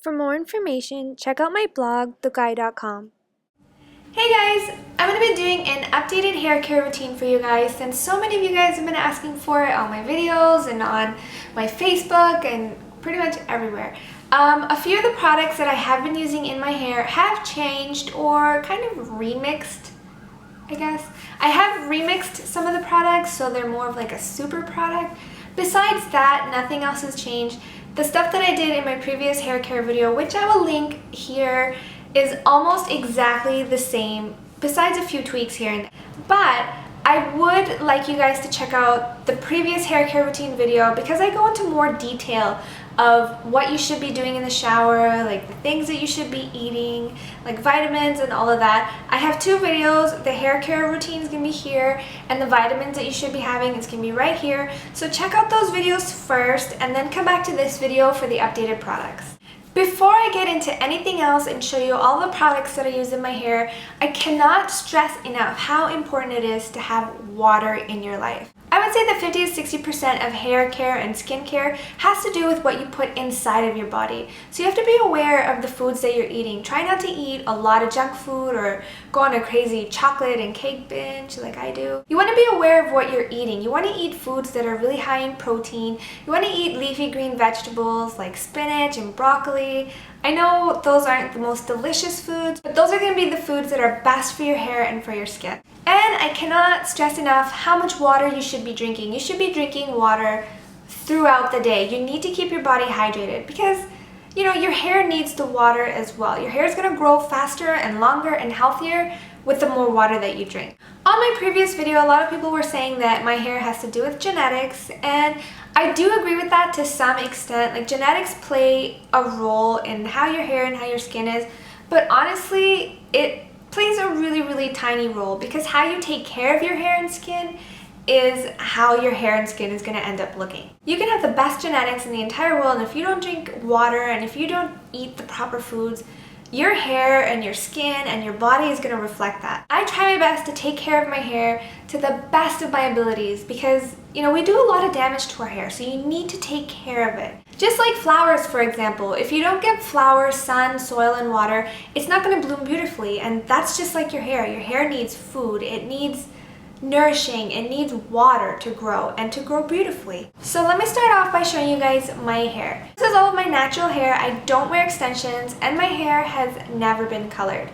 For more information, check out my blog, farahdhukai.com. Hey guys, I'm going to be doing an updated hair care routine for you guys since so many of you guys have been asking for it on my videos and on my Facebook and pretty much everywhere. A few of the products that I have been using in my hair have changed or kind of remixed, I guess. I have remixed some of the products so they're more of like a super product. Besides that, nothing else has changed. The stuff that I did in my previous hair care video, which I will link here, is almost exactly the same, besides a few tweaks here and there. But I would like you guys to check out the previous hair care routine video because I go into more detail of what you should be doing in the shower, like the things that you should be eating, like vitamins and all of that. I have two videos. The hair care routine is going to be here, and the vitamins that you should be having is going to be right here. So check out those videos first and then come back to this video for the updated products. Before I get into anything else and show you all the products that I use in my hair, I cannot stress enough how important it is to have water in your life. I would say that 50 to 60% of hair care and skin care has to do with what you put inside of your body. So you have to be aware of the foods that you're eating. Try not to eat a lot of junk food or go on a crazy chocolate and cake binge like I do. You want to be aware of what you're eating. You want to eat foods that are really high in protein. You want to eat leafy green vegetables like spinach and broccoli. I know those aren't the most delicious foods, but those are going to be the foods that are best for your hair and for your skin. And I cannot stress enough how much water you should be drinking. You should be drinking water throughout the day. You need to keep your body hydrated because, you know, your hair needs the water as well. Your hair is going to grow faster and longer and healthier with the more water that you drink. On my previous video, a lot of people were saying that my hair has to do with genetics, and I do agree with that to some extent. Like, genetics play a role in how your hair and how your skin is, but honestly, it plays a really tiny role because how you take care of your hair and skin is how your hair and skin is going to end up looking. You can have the best genetics in the entire world, and if you don't drink water and if you don't eat the proper foods, your hair and your skin and your body is going to reflect that. I try my best to take care of my hair to the best of my abilities because, you know, we do a lot of damage to our hair, so you need to take care of it. Just like flowers, for example, if you don't give flowers sun, soil, and water, it's not going to bloom beautifully, and that's just like your hair. Your hair needs food, it needs nourishing, it needs water to grow and to grow beautifully. So let me start off by showing you guys my hair. This is all of my natural hair. I don't wear extensions, and my hair has never been colored.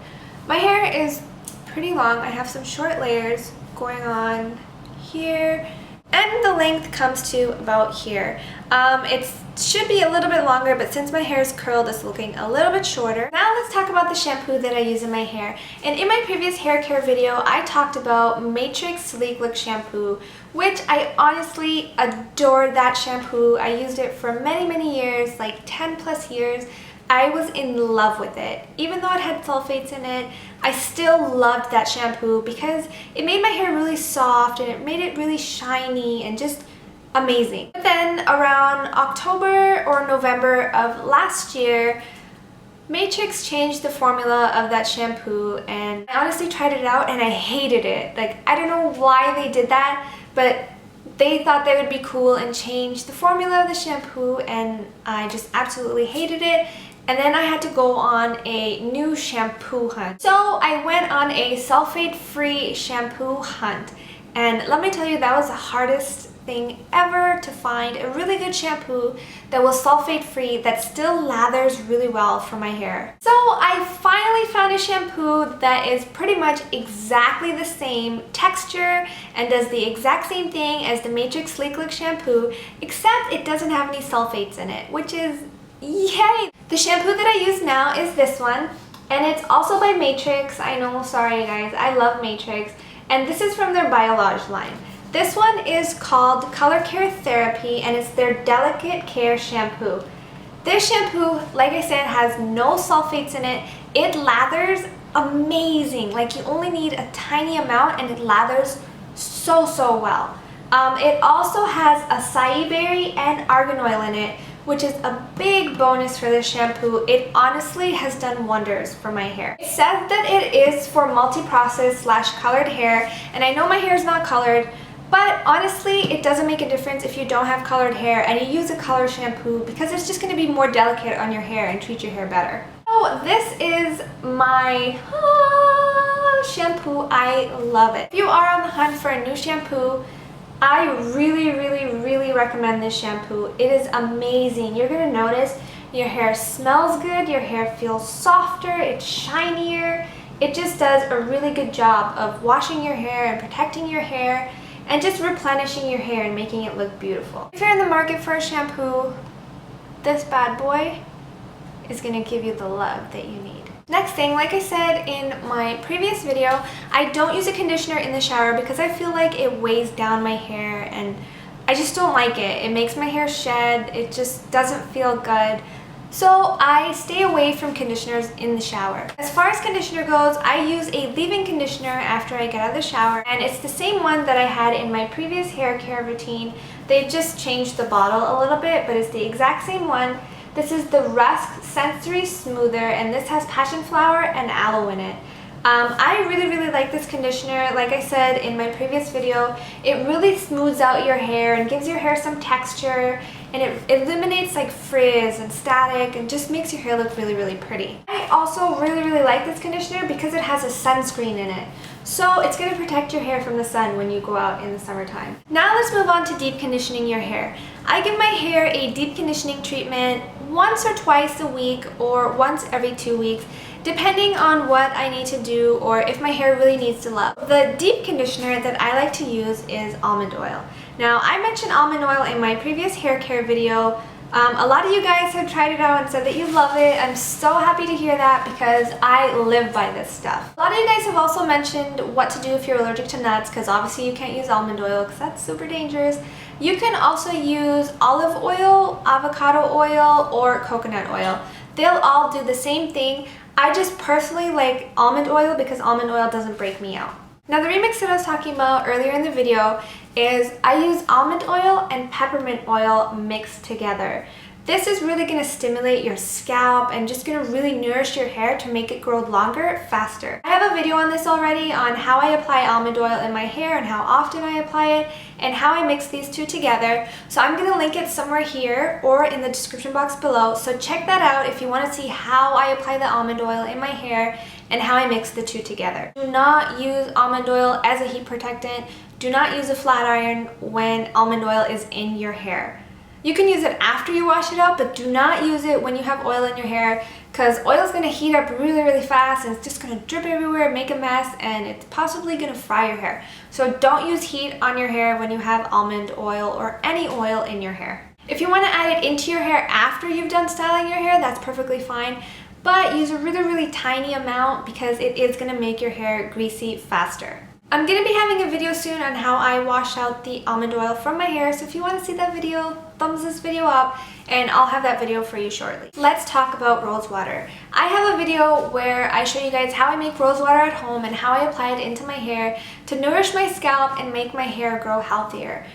My hair is pretty long. I have some short layers going on here, and the length comes to about here. It should be a little bit longer, but since my hair is curled, it's looking a little bit shorter. Now let's talk about the shampoo that I use in my hair. And in my previous hair care video, I talked about Matrix Sleek Look Shampoo, which I honestly adore that shampoo. I used it for many years, like 10 plus years. I was in love with it. Even though it had sulfates in it, I still loved that shampoo because it made my hair really soft and it made it really shiny and just amazing. But then around October or November of last year, Matrix changed the formula of that shampoo, and I honestly tried it out and I hated it. Like, I don't know why they did that, but they thought they would be cool and change the formula of the shampoo, and I just absolutely hated it. And then I had to go on a new shampoo hunt. So I went on a sulfate-free shampoo hunt, and let me tell you, that was the hardest thing ever to find a really good shampoo that was sulfate free that still lathers really well for my hair. So I finally found a shampoo that is pretty much exactly the same texture and does the exact same thing as the Matrix Sleek Look shampoo, except it doesn't have any sulfates in it, which is yay! The shampoo that I use now is this one, and it's also by Matrix. I know, sorry guys, I love Matrix, and this is from their Biolage line. This one is called Color Care Therapy, and it's their Delicate Care Shampoo. This shampoo, like I said, has no sulfates in it. It lathers amazing. Like, you only need a tiny amount and it lathers so well. It also has acai berry and argan oil in it, which is a big bonus for this shampoo. It honestly has done wonders for my hair. It says that it is for multi-process / colored hair, and I know my hair is not colored, But honestly, it doesn't make a difference if you don't have colored hair and you use a color shampoo, because it's just going to be more delicate on your hair and treat your hair better. So this is my shampoo. I love it. If you are on the hunt for a new shampoo, I really recommend this shampoo. It is amazing. You're going to notice your hair smells good, your hair feels softer, it's shinier. It just does a really good job of washing your hair and protecting your hair and just replenishing your hair and making it look beautiful. If you're in the market for a shampoo, this bad boy is going to give you the love that you need. Next thing, like I said in my previous video, I don't use a conditioner in the shower because I feel like it weighs down my hair and I just don't like it. It makes my hair shed, it just doesn't feel good. So I stay away from conditioners in the shower. As far as conditioner goes, I use a leave-in conditioner after I get out of the shower, and it's the same one that I had in my previous hair care routine. They just changed the bottle a little bit, but it's the exact same one. This is the Rusk Sensory Smoother, and this has passion flower and aloe in it. I really like this conditioner. Like I said in my previous video, it really smooths out your hair and gives your hair some texture, and it eliminates like frizz and static and just makes your hair look really pretty. I also really like this conditioner because it has a sunscreen in it. So it's going to protect your hair from the sun when you go out in the summertime. Now let's move on to deep conditioning your hair. I give my hair a deep conditioning treatment once or twice a week or once every 2 weeks, depending on what I need to do or if my hair really needs to love. The deep conditioner that I like to use is almond oil. Now, I mentioned almond oil in my previous hair care video. A lot of you guys have tried it out and said that you love it. I'm so happy to hear that because I live by this stuff. A lot of you guys have also mentioned what to do if you're allergic to nuts, because obviously you can't use almond oil because that's super dangerous. You can also use olive oil, avocado oil, or coconut oil. They'll all do the same thing. I just personally like almond oil because almond oil doesn't break me out. Now the remix that I was talking about earlier in the video is I use almond oil and peppermint oil mixed together. This is really going to stimulate your scalp and just going to really nourish your hair to make it grow longer, faster. I have a video on this already on how I apply almond oil in my hair and how often I apply it and how I mix these two together. So I'm going to link it somewhere here or in the description box below. So check that out if you want to see how I apply the almond oil in my hair and how I mix the two together. Do not use almond oil as a heat protectant. Do not use a flat iron when almond oil is in your hair. You can use it after you wash it out, but do not use it when you have oil in your hair because oil is going to heat up really fast and it's just going to drip everywhere, make a mess, and it's possibly going to fry your hair. So don't use heat on your hair when you have almond oil or any oil in your hair. If you want to add it into your hair after you've done styling your hair, that's perfectly fine, but use a really tiny amount because it is going to make your hair greasy faster. I'm going to be having a video soon on how I wash out the almond oil from my hair, so if you want to see that video, thumbs this video up and I'll have that video for you shortly. Let's talk about rose water. I have a video where I show you guys how I make rose water at home and how I apply it into my hair to nourish my scalp and make my hair grow healthier.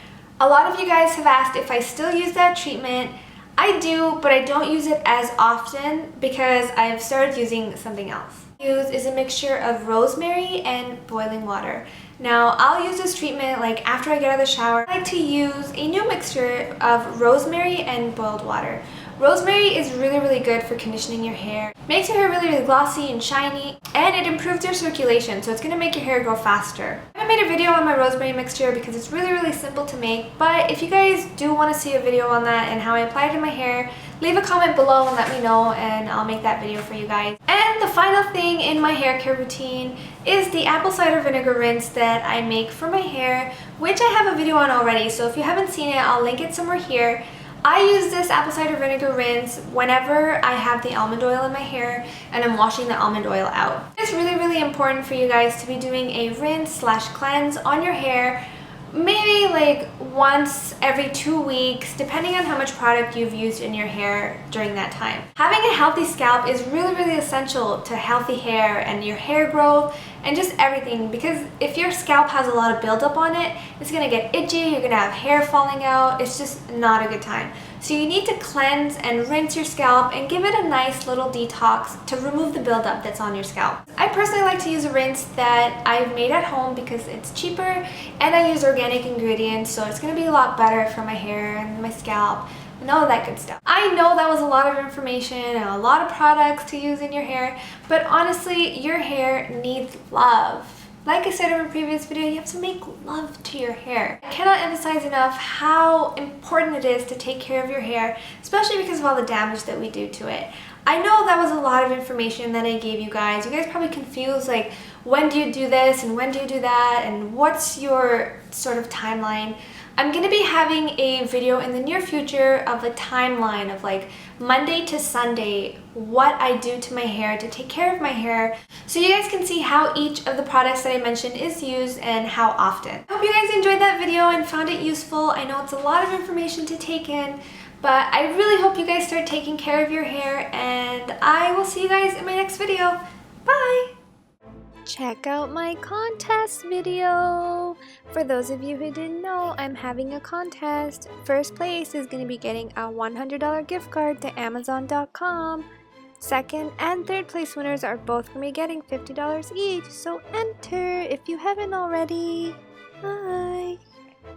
A lot of you guys have asked if I still use that treatment. I do, but I don't use it as often because I've started using something else. Use is a mixture of rosemary and boiling water. Now I'll use this treatment like after I get out of the shower. I like to use a new mixture of rosemary and boiled water. Rosemary is really good for conditioning your hair. Makes your hair really glossy and shiny, and it improves your circulation, so it's going to make your hair grow faster. I haven't made a video on my rosemary mixture because it's really simple to make, but if you guys do want to see a video on that and how I apply it in my hair, leave a comment below and let me know and I'll make that video for you guys. And the final thing in my hair care routine is the apple cider vinegar rinse that I make for my hair, which I have a video on already, so if you haven't seen it, I'll link it somewhere here. I use this apple cider vinegar rinse whenever I have the almond oil in my hair and I'm washing the almond oil out. It's really important for you guys to be doing a rinse/cleanse on your hair maybe like once every 2 weeks, depending on how much product you've used in your hair during that time. Having a healthy scalp is really essential to healthy hair and your hair growth and just everything, because if your scalp has a lot of buildup on it, it's going to get itchy, you're going to have hair falling out, it's just not a good time. So you need to cleanse and rinse your scalp and give it a nice little detox to remove the buildup that's on your scalp. I personally like to use a rinse that I've made at home because it's cheaper and I use organic ingredients, so it's going to be a lot better for my hair and my scalp and all of that good stuff. I know that was a lot of information and a lot of products to use in your hair, but honestly, your hair needs love. Like I said in a previous video, you have to make love to your hair. I cannot emphasize enough how important it is to take care of your hair, especially because of all the damage that we do to it. I know that was a lot of information that I gave you guys. You guys probably confused, like, when do you do this and when do you do that and what's your sort of timeline. I'm going to be having a video in the near future of a timeline of like Monday to Sunday, what I do to my hair to take care of my hair, so you guys can see how each of the products that I mentioned is used and how often. I hope you guys enjoyed that video and found it useful. I know it's a lot of information to take in, but I really hope you guys start taking care of your hair, and I will see you guys in my next video. Bye! Check out my contest video! For those of you who didn't know, I'm having a contest. First place is going to be getting a $100 gift card to Amazon.com. Second and third place winners are both going to be getting $50 each, so enter if you haven't already. Bye!